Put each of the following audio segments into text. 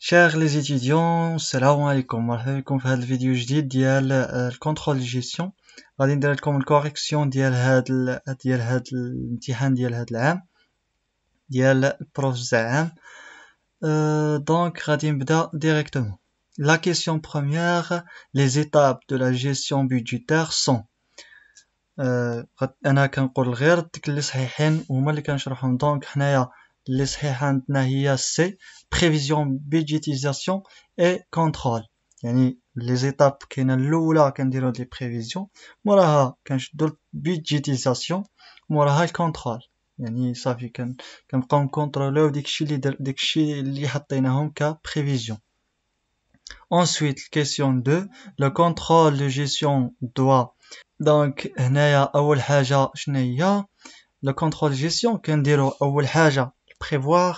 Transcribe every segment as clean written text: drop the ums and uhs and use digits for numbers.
Chers les étudiants, salam alaikum. مرحبا بكم في هذا الفيديو الجديد ديال الكونترول جيستيون. غادي ندير لكم الكوريكسيون ديال هاد الامتحان ديال هاد العام ديال البروف الزعام. Donc غادي نبدا directement. La question première, les étapes de la gestion budgétaire sont انا كنقول غير ديك اللي صحيحين هما اللي كنشرحهم. دونك حنايا اللي صحيحه عندنا هي سي بريفيزيون بيدجيتيزاسيون اي كونترول. يعني لي زيتاب كاينه الاولى كنديرو لي بريفيزيون، موراها كنشدو البيدجيتيزاسيون، موراها الكونترول. يعني صافي كنبقاو نكونتروليو داكشي اللي حطيناهم كبريفيزيون. Ensuite, question 2, le contrôle de gestion doit. Donc هنايا اول حاجه شنو هي le contrôle de gestion؟ كنديرو اول حاجه prévoir،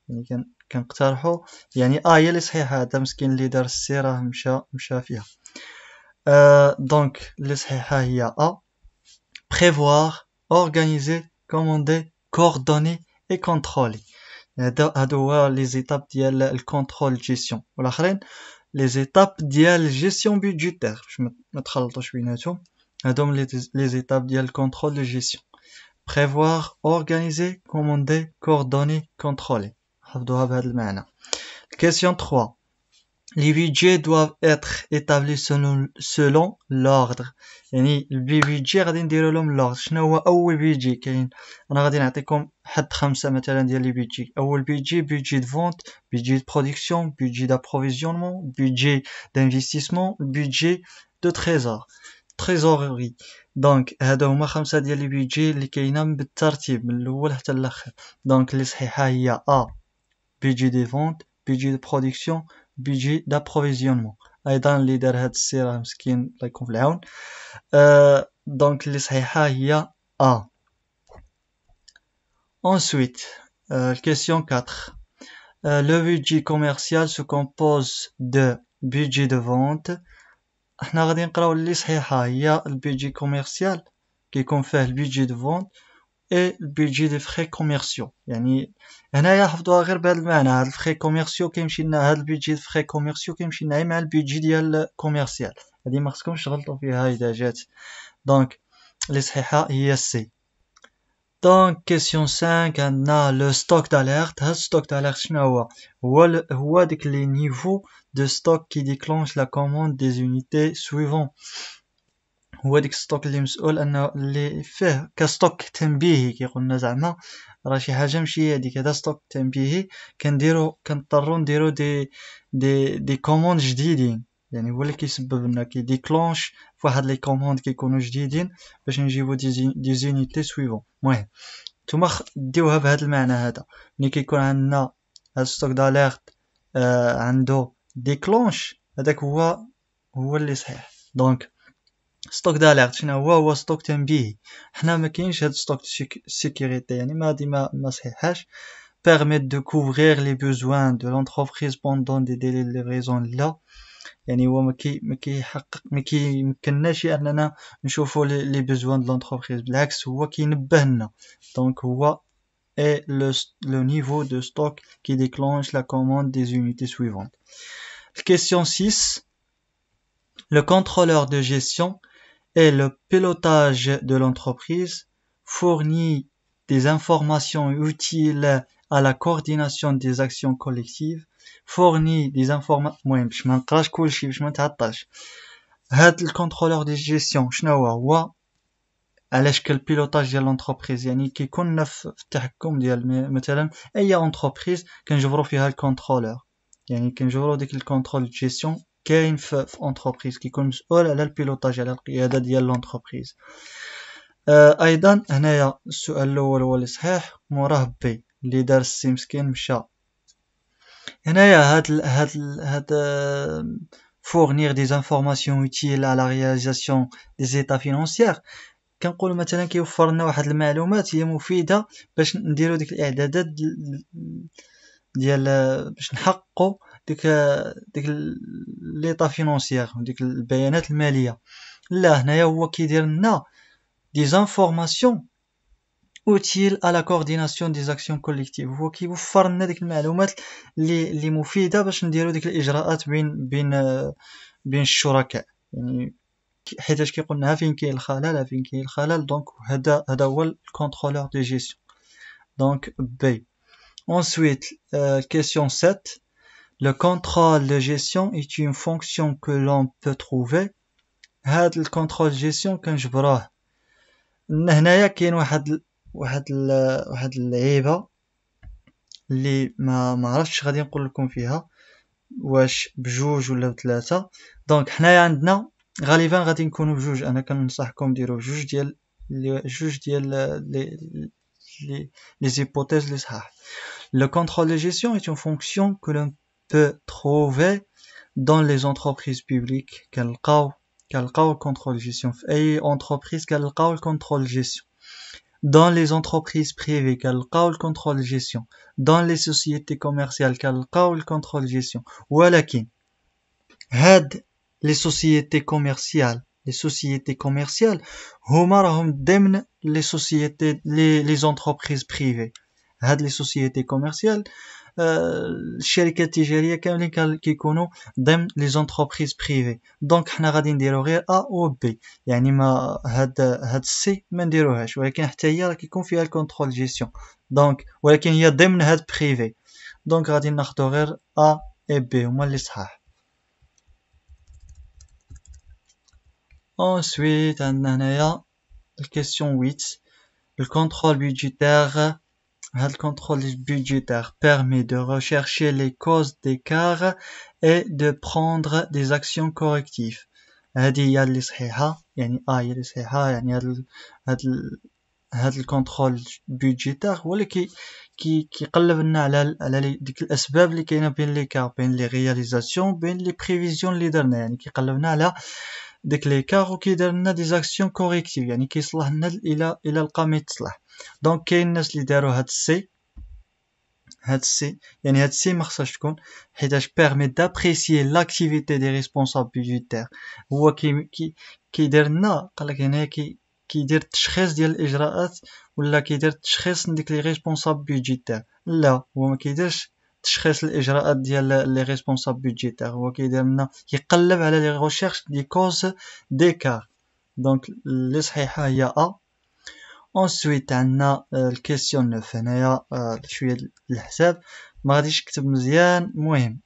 يعني كنقترحوا يعني هي اللي صحيحه. هذا مسكين اللي دار السي راه مشى فيها. دونك اللي صحيحه هي prévoir, organiser, commander, coordonner et contrôler. هادو هو لي زيتاب ديال الكونترول جيستيون. والاخرين لي زيتاب ديال الجيستيون بودجيتير باش ما تخلطوش بيناتهم. هادوم لي زيتاب ديال الكونترول دو جيستيون: prévoir, organiser, commander, coordonner, contrôler. حفظوها بهذا المعنى. Question 3. Les budgets doivent être établis selon l'ordre. يعني البيجي غادي نديرو لهم l'ordre. شنو هو اول بيجي كاين؟ انا غادي نعطيكم حد 5 مثلا ديال لي بيجي. اول بيجي دو فونت، بيجي دو برودكسيون، بيجي d'approvisionnement, بيجي d'investissement, بيجي دو trésorerie. دونك هادو هما 5 ديال لي بيجي اللي كاينه بالترتيب من الاول حتى الاخر. دونك اللي صحيحه هي بيجي دي فونت، بيجي دو برودكسيون، بيجي d'approvisionnement. ايضا اللي دار هاد السي راه مسكين الله يكون في العون. دونك اللي صحيحه هي Ensuite, question 4. Le budget commercial se compose de budget de vente. احنا غادي نقراو اللي صحيحه هي البيجي كوميرسيال كيكون فيه البيجي دو فونت اي البيجي دي فري كوميرسيو. يعني هنايا حفظوها غير بهذا المعنى. هاد الفري كوميرسيو كيمشي لنا، هاد البيجي دو فري كوميرسيو كيمشي لنا مع البيجي ديال كوميرسيال. هادي ما خصكمش تغلطوا فيها اذا جات. دونك اللي صحيحه هي سي. Donc, question 5, عندنا le stock d'alerte. هاد stock d'alerte شنو هو ديك les niveaux de stock qui déclenche la commande des unités suivantes. هو ديك الستوك اللي مسؤول انه اللي فيه كستوك تنبيهي. كيقولنا زعما راه شي حاجه ماشي هذيك، هذا ستوك تنبيهي كنضطروا نديرو دي كوموند جديدين. يعني هو اللي كيسبب لنا كيديكلونش فواحد لي كوموند كيكونوا جديدين باش نجيبو دي زونيتي سويفون. المهم نتوما ديوها بهذا المعنى. هذا ملي كيكون عندنا هاد ستوك داليرت عنده ديكلونش، هذاك هو اللي صحيح. دونك ستوك داليرت شنو هو ستوك تنبيهي. حنا ما كاينش هاد ستوك سيكوريتي، يعني ما صحيحاش. permettre de couvrir les besoins de l'entreprise pendant des délais de livraison. لا، يعني هو ما كيمكنناش اننا نشوفوا لي besoins de l'entreprise، بالعكس هو كينبه لنا. دونك هو est le niveau de stock qui déclenche la commande des unités suivantes. Question 6. Le contrôleur de gestion et le pilotage de l'entreprise fournit des informations utiles à la coordination des actions collectives. fournit des informations. المهم باش ما نقراش كلشي باش ما نتعطلش. هاد الكونترولور دي جيستيون شنو هو على شكل بيلوتاج ديال لونتربريز. يعني كيكون في التحكم ديال مثلا اي انتربريز كنجبروا فيها الكونترولور. يعني كنجبروا ديك الكونترول دي جيستيون كاين في انتربريز كيكون مسؤول على البيلوتاج، على القياده ديال لونتربريز. ايضا هنايا السؤال الاول هو اللي صحيح، موراه بي اللي دار السي مسكين مشى. هنايا هاد fournir des informations utiles à la réalisation des états financiers. كنقول مثلا كيوفر لنا واحد المعلومات هي مفيده باش نديرو ديك الاعدادات ديال باش نحققوا ديك ليطا فينانسيير، ديك البيانات الماليه. لا، هنايا هو كيدير لنا دي انفورماسيون utile à la coordination des actions collectives. هو كيوفر لنا ديك المعلومات اللي مفيده باش نديرو ديك الاجراءات بين الشركاء، يعني حيتاش كيقولنا فين كاين الخلل دونك هذا هو الكونترولور دو جيستيون. دونك B. Ensuite, question 7. Le contrôle de gestion est une fonction que l'on peut trouver. هاد الكونترول جيستيون كنجبروه هنايا كاين واحد اللعيبه اللي ما عرفتش غادي نقول لكم فيها واش بجوج ولا بثلاثه. دونك حنايا عندنا غالبا غادي نكونوا بجوج، انا كننصحكم ديروا بجوج ديال les hypothèses les صحاح. Le contrôle de gestion est une fonction que l'on peut trouver dans les entreprises publiques. كنلقاو الكونترول جيستيون في اي entreprise، كنلقاو الكونترول جيستيون dans les entreprises privées، كنلقاو الكونترول جيستيون dans les sociétés commerciales، كنلقاو الكونترول جيستيون. ولكن هاد les sociétés commerciales هما راهم ضمن les sociétés les entreprises privées. هاد les sociétés commerciales الشركات التجاريه كاملين كيكونوا ضمن لي زونتربريز بريفي. دونك حنا غادي نديرو غير ا و بي، يعني ما هاد سي ما نديروهاش، ولكن حتى هي راه كيكون فيها الكونترول جيستيون دونك، ولكن هي ضمن هاد بريفي. دونك غادي ناخذو غير ا اي بي هما اللي صحاح. ensuite عندنا هنايا الكيسيون 8. الكونترول بيدجيتير. Le contrôle budgétaire permet de rechercher les causes d'écart et de prendre des actions correctives. هذه هي اللي صحيحة، يعني هي اللي صحيحة، يعني هاد الكونترول بودجيتير هو اللي كيقلب لنا على ديك الاسباب اللي كاينه بين ليكار بين لي رياليزاسيون بين لي بريفيزيون اللي درنا، يعني كيقلب لنا على ديك ليكار وكيدير لنا دي زاكسيون كوريكتيف، يعني كيصلح لنا الى لقى ما يتصلح. دونك كاين الناس اللي داروا هاد السي يعني هاد السي ما خصهاش تكون، حيتاش بيرمي دابريسيي لاكتيفيتي دي ريسبونسابل بودجيتير. هو كيدير لنا قالك هنا كيدير التشخيص ديال الاجراءات ولا كيدير التشخيص ديك لي ريسبونسابل بودجيتير. لا، هو ما كيديرش تشخيص الاجراءات ديال لي ريسبونسابل بودجيتير، هو كيدير لنا يقلب على لي ريشيرش دي كوز ديكار. دونك اللي صحيحه هي ا. ensuite عندنا الكيسيون 9 هنايا شويه الحساب ما غاديش نكتب مزيان. المهم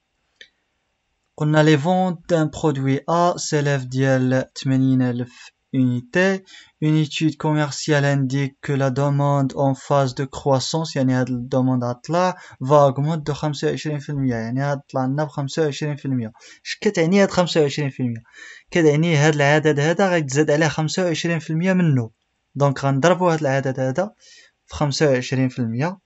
قلنا لي فونت دان برودوي ا سيليف ديال 80,000 unité. Une étude commerciale indique que la demande en phase de croissance، يعني هاد الدوموند غطلع va augmenter de 25%، يعني هاد طلع لنا ب 25%. اش كتعني هاد 25%؟ كتعني هاد العدد هذا غيتزاد عليه 25% منه. دونك غنضربو هاد العدد هذا في 25%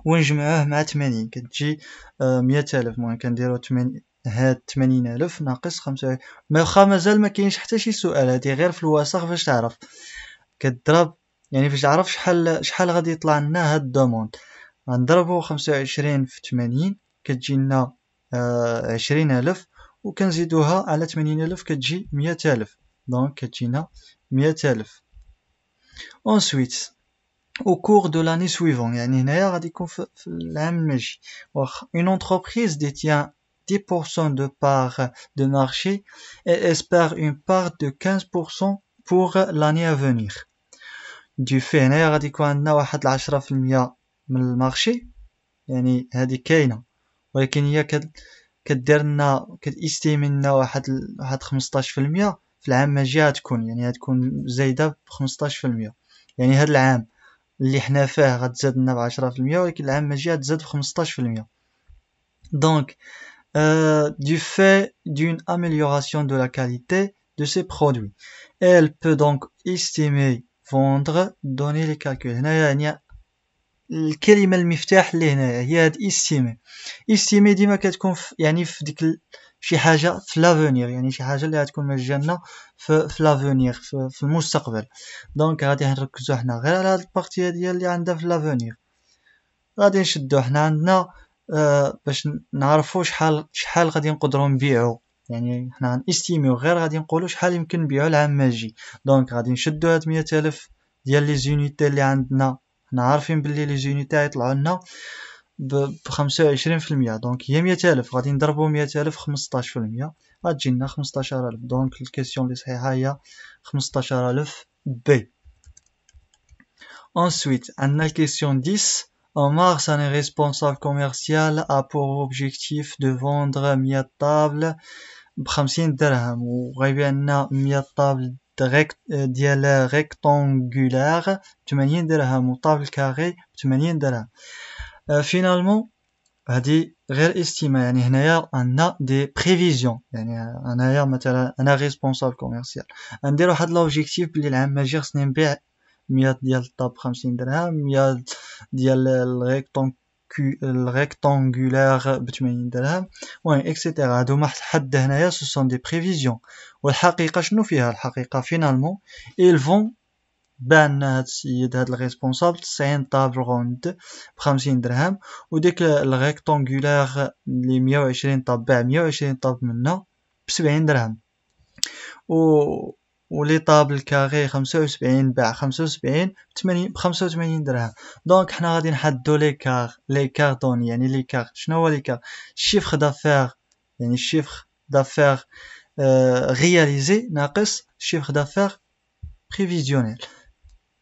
ونجمعوه مع 80 كتجي 100,000. المهم كنديرو 80 هاد 80,000 ناقص 5. واخا مازال ما كاينش حتى شي سؤال، هادي غير في الوسط باش تعرف كتضرب، يعني باش تعرف شحال غادي يطلع لنا هاد الدوموند. غنضربو 25 في 80 كتجي لنا 20,000 وكنزيدوها على 80,000 كتجي 100,000. دونك كتجينا 100,000. ensuite au cours de l'année suivante، يعني هنايا غادي يكون في العام الماجي، une entreprise détient 10% de part de marché et espère une part de 15% pour l'année à venir. du fait هنايا غادي يكون عندنا واحد 10% من المارشي، يعني هذه كاينه ولكن هي كدير لنا كتستيمي لنا واحد 15% في العام الماجي غتكون، يعني غتكون زايده ب 15%. يعني هذا العام اللي حنا فيه غتزاد لنا ب 10% ولكن العام الماجي غتزاد ب 15%. donc du fait d'une amélioration de la qualité de ces produits, elle peut donc estimer vendre donner les calculs. هنايا يعني الكلمه المفتاح اللي هنايا هي هاد استيمي ديما كتكون يعني في ديك شي حاجه في لافونير، يعني شي حاجه اللي غتكون مجانا في لافونير في المستقبل. دونك غادي نركزوا حنا غير على هاد البارتي ديال اللي عندها في لافونير. غادي نشدو حنا عندنا باش نعرفوا شحال غادي نقدروا نبيعوا، يعني حنا غنستيميو غير غادي نقولوا شحال يمكن نبيعوا العام الماجي. دونك غادي نشدو هاد 100,000 ديال لي زونيتي اللي عندنا حنا عارفين بلي لي زونيتي يطلعوا لنا ب25%. دونك هي 100,000 غادي نضربو 100,000 15%، غتجينا 15,000. دونك الكيسيون اللي صحيحة هي 15,000 بي. Ensuite, عندنا الكيسيون 10. En mars, un responsable commercial a pour objectif de vendre 100 طابل ب50 درهم، وغايبين عندنا 100 طابل ديال ريكتونغولار ب80 درهم وطابل كاري ب80 درهم. فينالمون هادي غير استيما، يعني هنايا عندنا دي بريفيزيون. يعني انايا مثلا انا ريسبونسابل كوميرسيال ندير واحد لوبجيكتيف بلي العام الجاي خصني نبيع 100 ديال الطاب ب50 درهم، 100 ديال الريكتونغولار ب80 درهم، المهم اكسيتيرا. هادو ما حد هنايا سو سون دي بريفيزيون. والحقيقه شنو فيها؟ الحقيقه فينالمون ils vont بان هاد السيد هاد الريسبونسابل 90 طابل روند ب50 درهم، وديك الريكتونغولار لي 120 طاب باع 120 طاب منها ب70 درهم، ولي طابل كاري 75 باع 75 ب85 درهم. دونك حنا غادي نحددو ليكار دوني. يعني ليكار شنو هو ليكار؟ الشيفر دافير، يعني الشيفر دافير رياليزي ناقص الشيفر دافير بريفيزيونيل.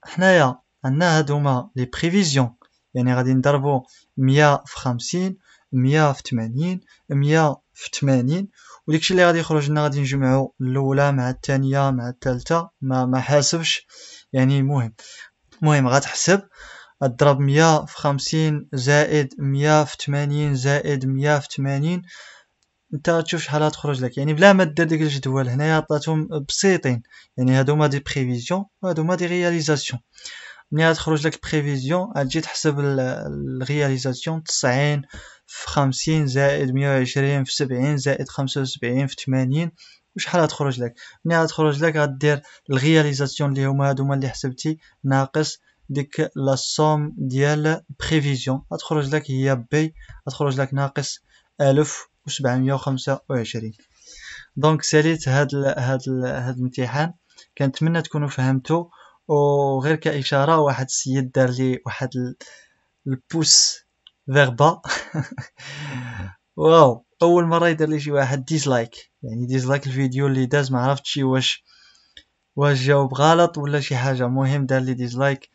حنايا عندنا هادوما لي بريفيزيون، يعني غادي نضربو 100 في 50 100 في 80 100 في 80، وداكشي اللي غادي يخرج لنا غادي نجمعو الاولى مع الثانيه مع الثالثه. ما حاسبش يعني. المهم غتحسب اضرب 100 في 50 زائد 100 في 80 زائد 100 في 80، انت غتشوف شحال غتخرج لك. يعني بلا ما دير ديك الجدول هنايا عطاتهم بسيطين. يعني هادوما دي بريفيزيون وهادوما دي رياليزاسيون. ملي غتخرج لك بريفيزيون غتجي تحسب الرياليزاسيون 90 في 50 زائد 120 في 70 زائد 75 في 80، وشحال غتخرج لك؟ ملي غتخرج لك غدير الرياليزاسيون اللي هما هادوما اللي حسبتي ناقص ديك لا سوم ديال بريفيزيون، غتخرج لك هي بي، غتخرج لك ناقص 1725. دونك ساليت هاد الامتحان. كنتمنى تكونوا فهمتوا. وغير كإشارة، واحد السيد دار لي واحد البوس فيغ با واو، اول مره يدير لي شي واحد ديسلايك. يعني ديسلايك الفيديو اللي داز، ما عرفتش واش جاوب غلط ولا شي حاجه. المهم دار لي ديسلايك.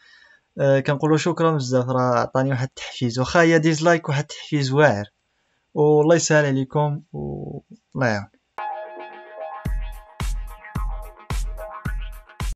كنقولوا شكرا بزاف، راه عطاني واحد التحفيز، واخا هي ديسلايك واحد التحفيز واعر. والله يسهل عليكم والله يعاون.